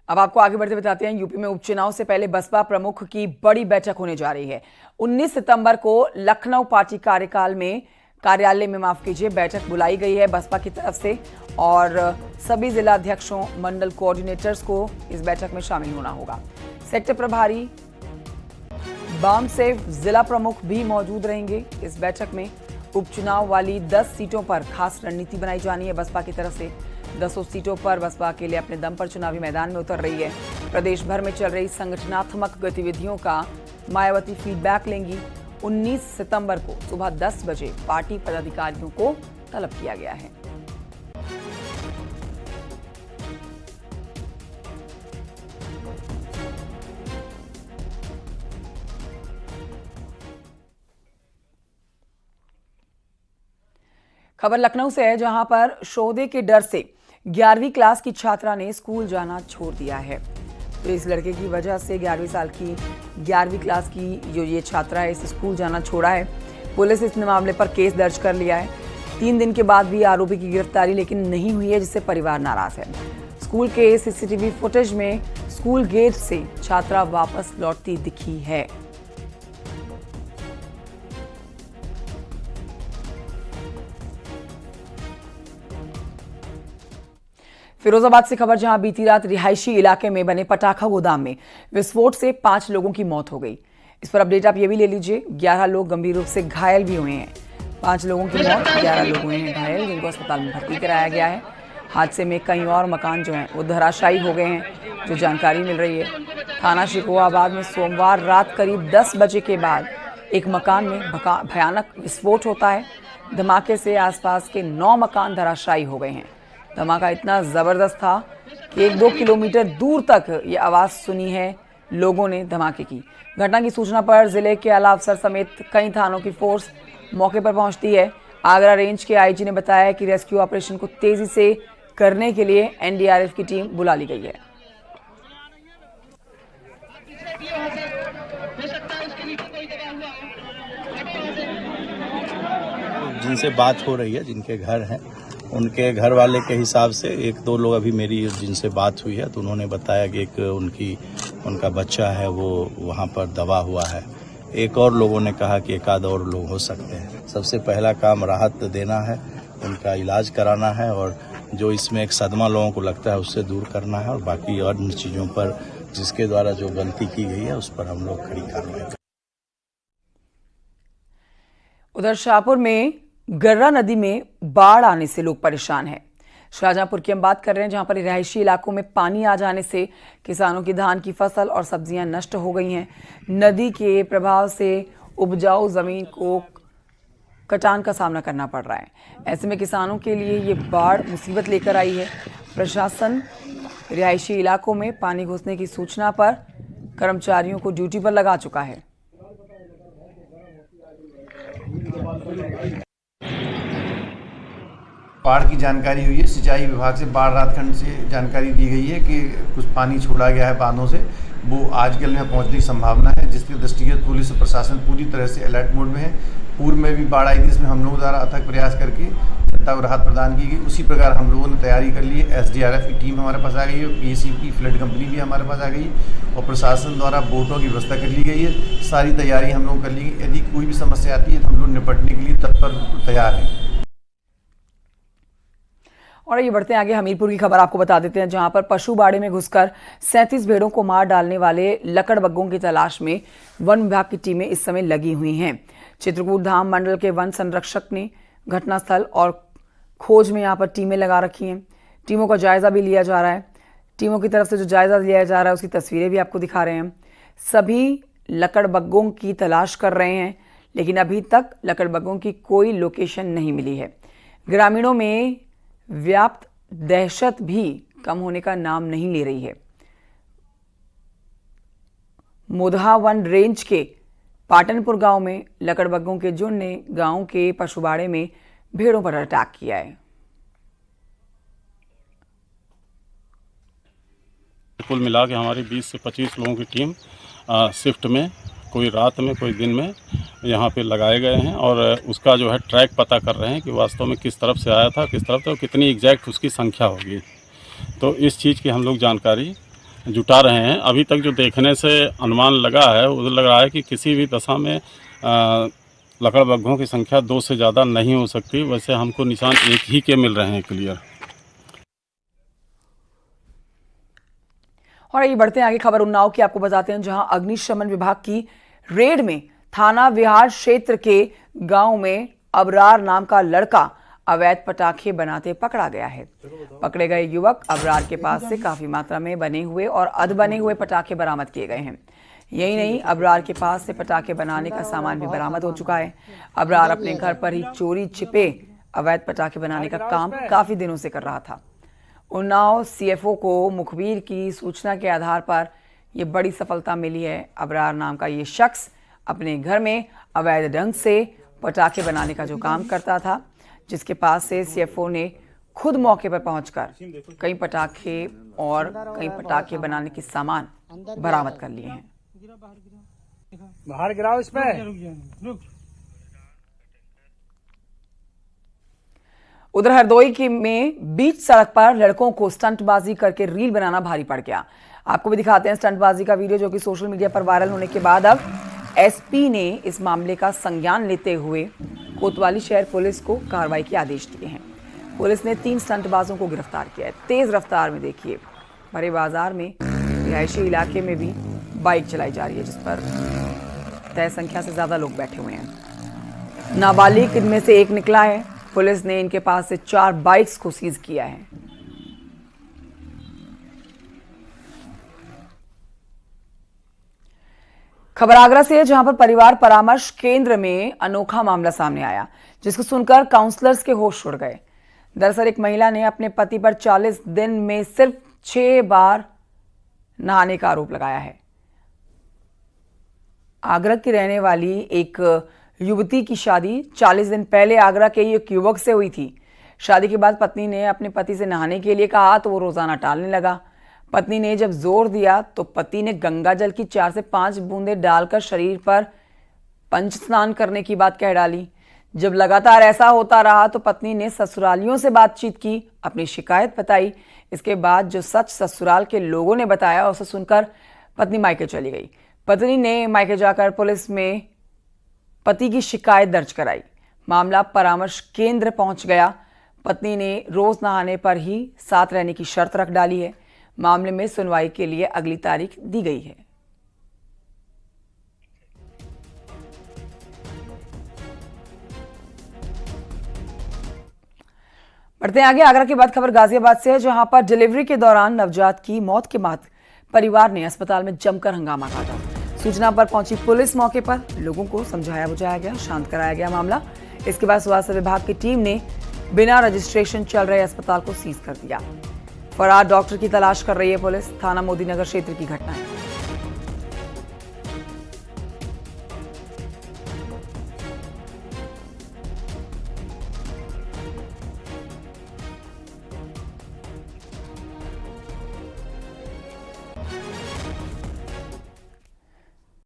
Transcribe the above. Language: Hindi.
अब आपको आगे बढ़ते बताते हैं, यूपी में उपचुनाव से पहले बसपा प्रमुख की बड़ी बैठक होने जा रही है। 19 सितंबर को लखनऊ पार्टी कार्यालय में बैठक बुलाई गई है बसपा की तरफ से और सभी जिला अध्यक्षों, मंडल कोऑर्डिनेटर्स को इस बैठक में शामिल होना होगा। सेक्टर प्रभारी, बाम सेफ जिला प्रमुख भी मौजूद रहेंगे इस बैठक में। उपचुनाव वाली 10 सीटों पर खास रणनीति बनाई जानी है बसपा की तरफ से। 10 सीटों पर बसपा के लिए अपने दम पर चुनावी मैदान में उतर रही है। प्रदेश भर में चल रही संगठनात्मक गतिविधियों का मायावती फीडबैक लेंगी। 19 सितंबर को सुबह 10 बजे पार्टी पदाधिकारियों को तलब किया गया है। खबर लखनऊ से है, जहां पर शोधे के डर से 11वीं क्लास की छात्रा ने स्कूल जाना छोड़ दिया है। तो इस लड़के की वजह से 11वीं साल की 11वीं क्लास की जो ये छात्रा है, इस स्कूल जाना छोड़ा है। पुलिस इस मामले पर केस दर्ज कर लिया है। 3 दिन के बाद भी आरोपी की गिरफ्तारी लेकिन नहीं हुई है, जिससे परिवार नाराज है। स्कूल के सीसीटीवी फुटेज में स्कूल गेट से छात्रा वापस लौटती दिखी है। फिरोजाबाद से खबर, जहां बीती रात रिहायशी इलाके में बने पटाखा गोदाम में विस्फोट से 5 लोगों की मौत हो गई। इस पर अपडेट आप ये भी ले लीजिए। 11 लोग गंभीर रूप से घायल भी हुए हैं। 5 लोगों की मौत, 11 लोग हुए हैं घायल, जिनको अस्पताल में भर्ती कराया गया है। हादसे में कई और मकान जो हैं वो धराशायी हो गए हैं, जो जानकारी मिल रही है। थाना शिकोहाबाद में सोमवार रात करीब 10 बजे के बाद एक मकान में भयानक विस्फोट होता है। धमाके से आसपास के 9 मकान धराशायी हो गए हैं। धमाका इतना जबरदस्त था कि 1-2 किलोमीटर दूर तक ये आवाज सुनी है लोगों ने धमाके की। घटना की सूचना पर जिले के आला अफसर समेत कई थानों की फोर्स मौके पर पहुंचती है। आगरा रेंज के आईजी ने बताया कि रेस्क्यू ऑपरेशन को तेजी से करने के लिए एनडीआरएफ की टीम बुला ली गई है। जिनसे बात हो रही है, जिनके घर हैं, उनके घर वाले के हिसाब से 1-2 लोग अभी मेरी जिनसे बात हुई है तो उन्होंने बताया कि उनका बच्चा है वो वहाँ पर दबा हुआ है। एक और लोगों ने कहा कि 1 और लोग हो सकते हैं। सबसे पहला काम राहत देना है, उनका इलाज कराना है और जो इसमें एक सदमा लोगों को लगता है उससे दूर करना है और बाकी और चीज़ों पर जिसके द्वारा जो गलती की गई है उस पर हम लोग खड़ी कार्रवाई करें। उधर शाहपुर में गर्रा नदी में बाढ़ आने से लोग परेशान हैं। शाहजहांपुर की हम बात कर रहे हैं, जहां पर रिहायशी इलाकों में पानी आ जाने से किसानों की धान की फसल और सब्जियां नष्ट हो गई हैं। नदी के प्रभाव से उपजाऊ जमीन को कटान का सामना करना पड़ रहा है। ऐसे में किसानों के लिए ये बाढ़ मुसीबत लेकर आई है। प्रशासन रिहायशी इलाकों में पानी घुसने की सूचना पर कर्मचारियों को ड्यूटी पर लगा चुका है। बाढ़ की जानकारी हुई है। सिंचाई विभाग से बाढ़ राहत खंड से जानकारी दी गई है कि कुछ पानी छोड़ा गया है बांधों से, वो आज कल में पहुंचने की संभावना है, जिसके दृष्टिगत पुलिस और प्रशासन पूरी तरह से अलर्ट मोड में है। पूर्व में भी बाढ़ आई थी, इसमें हम लोगों द्वारा अथक प्रयास करके जनता को राहत प्रदान की गई। उसी प्रकार हम लोगों ने तैयारी कर ली है। एसडीआरएफ की टीम हमारे पास आ गई है, पीएसयू की फ्लड कंपनी भी हमारे पास आ गई और प्रशासन द्वारा बोटों की व्यवस्था कर ली गई है। सारी तैयारी हम लोग कर ली गई। यदि कोई भी समस्या आती है तो हम लोग निपटने के लिए तत्पर तैयार हैं। और ये बढ़ते हैं आगे, हमीरपुर की खबर आपको बता देते हैं, जहां पर पशु बाड़े में घुसकर 37 भेड़ों को मार डालने वाले लकड़बग्गों की तलाश में वन विभाग की टीमें इस समय लगी हुई हैं। चित्रकूट धाम मंडल के वन संरक्षक ने घटनास्थल और खोज में यहां पर टीमें लगा रखी हैं। टीमों का जायजा भी लिया जा रहा है। टीमों की तरफ से जो जायजा लिया जा रहा है उसकी तस्वीरें भी आपको दिखा रहे हैं। सभी लकड़बग्गों की तलाश कर रहे हैं, लेकिन अभी तक लकड़बग्गों की कोई लोकेशन नहीं मिली है। ग्रामीणों में व्याप्त दहशत भी कम होने का नाम नहीं ले रही है। मोदहा वन रेंज के पाटनपुर गांव में लकड़बग्गों के झुंड ने गांव के पशुबाड़े में भेड़ों पर अटैक किया है। कुल मिला के हमारी 20 से 25 लोगों की टीम शिफ्ट में, कोई रात में कोई दिन में यहाँ पे लगाए गए हैं और उसका जो है ट्रैक पता कर रहे हैं कि वास्तव में किस तरफ से आया था, किस तरफ से और कितनी एग्जैक्ट उसकी संख्या होगी। तो इस चीज़ की हम लोग जानकारी जुटा रहे हैं। अभी तक जो देखने से अनुमान लगा है वो लग रहा है कि किसी भी दशा में लकड़बग्घों की संख्या 2 से ज़्यादा नहीं हो सकती। वैसे हमको निशान एक ही के मिल रहे हैं क्लियर। और ये बढ़ते हैं आगे खबर उन्नाव की। आपको बताते हैं जहां अग्निशमन विभाग की रेड में थाना विहार क्षेत्र के गांव में अबरार नाम का लड़का अवैध पटाखे बनाते पकड़ा गया है। पकड़े गए युवक अबरार के पास से काफी मात्रा में बने हुए और अध बने हुए पटाखे बरामद किए गए हैं। यही नहीं, अबरार के पास से पटाखे बनाने का सामान भी बरामद हो चुका है। अबरार अपने घर पर ही चोरी छिपे अवैध पटाखे बनाने का काम काफी दिनों से कर रहा था। उन्नाव सीएफओ को मुखबिर की सूचना के आधार पर यह बड़ी सफलता मिली है। अबरार नाम का ये शख्स अपने घर में अवैध ढंग से पटाखे बनाने का जो काम करता था, जिसके पास से सीएफओ ने खुद मौके पर पहुंचकर कई पटाखे और कई पटाखे बनाने के सामान बरामद कर लिए हैं। बाहर गिराओ इसमें। उधर हरदोई में बीच सड़क पर लड़कों को स्टंटबाजी करके रील बनाना भारी पड़ गया। आपको भी दिखाते हैं स्टंटबाजी का वीडियो, जो कि सोशल मीडिया पर वायरल होने के बाद अब एसपी ने इस मामले का संज्ञान लेते हुए कोतवाली शहर पुलिस को कार्रवाई के आदेश दिए हैं। पुलिस ने 3 स्टंटबाजों को गिरफ्तार किया है। तेज रफ्तार में देखिए बड़े बाजार में रिहायशी इलाके में भी बाइक चलाई जा रही है, जिस पर तय संख्या से ज्यादा लोग बैठे हुए हैं। नाबालिग इनमें से एक निकला है। पुलिस ने इनके पास से 4 बाइक्स को सीज किया है। खबर आगरा से है, जहां पर परिवार परामर्श केंद्र में अनोखा मामला सामने आया, जिसको सुनकर काउंसलर्स के होश उड़ गए। दरअसल एक महिला ने अपने पति पर 40 दिन में सिर्फ 6 बार नहाने का आरोप लगाया है। आगरा की रहने वाली एक युवती की शादी 40 दिन पहले आगरा के एक युवक से हुई थी। शादी के बाद पत्नी ने अपने पति से नहाने के लिए कहा तो वो रोजाना टालने लगा। पत्नी ने जब जोर दिया तो पति ने गंगा जल की 4 से 5 बूंदें डालकर शरीर पर पंच स्नान करने की बात कह डाली। जब लगातार ऐसा होता रहा तो पत्नी ने ससुरालियों से बातचीत की, अपनी शिकायत बताई। इसके बाद जो सच ससुराल के लोगों ने बताया उसे सुनकर पत्नी मायके चली गई। पत्नी ने मायके जाकर पुलिस में पति की शिकायत दर्ज कराई। मामला परामर्श केंद्र पहुंच गया। पत्नी ने रोज नहाने पर ही साथ रहने की शर्त रख डाली है। मामले में सुनवाई के लिए अगली तारीख दी गई है। बढ़ते हैं आगे। आगरा के बाद खबर गाजियाबाद से है, जहां पर डिलीवरी के दौरान नवजात की मौत के बाद परिवार ने अस्पताल में जमकर हंगामा काटा। सूचना पर पहुंची पुलिस मौके पर लोगों को समझाया बुझाया गया, शांत कराया गया मामला। इसके बाद स्वास्थ्य विभाग की टीम ने बिना रजिस्ट्रेशन चल रहे अस्पताल को सीज कर दिया। फरार डॉक्टर की तलाश कर रही है पुलिस। थाना मोदी नगर क्षेत्र की घटना है।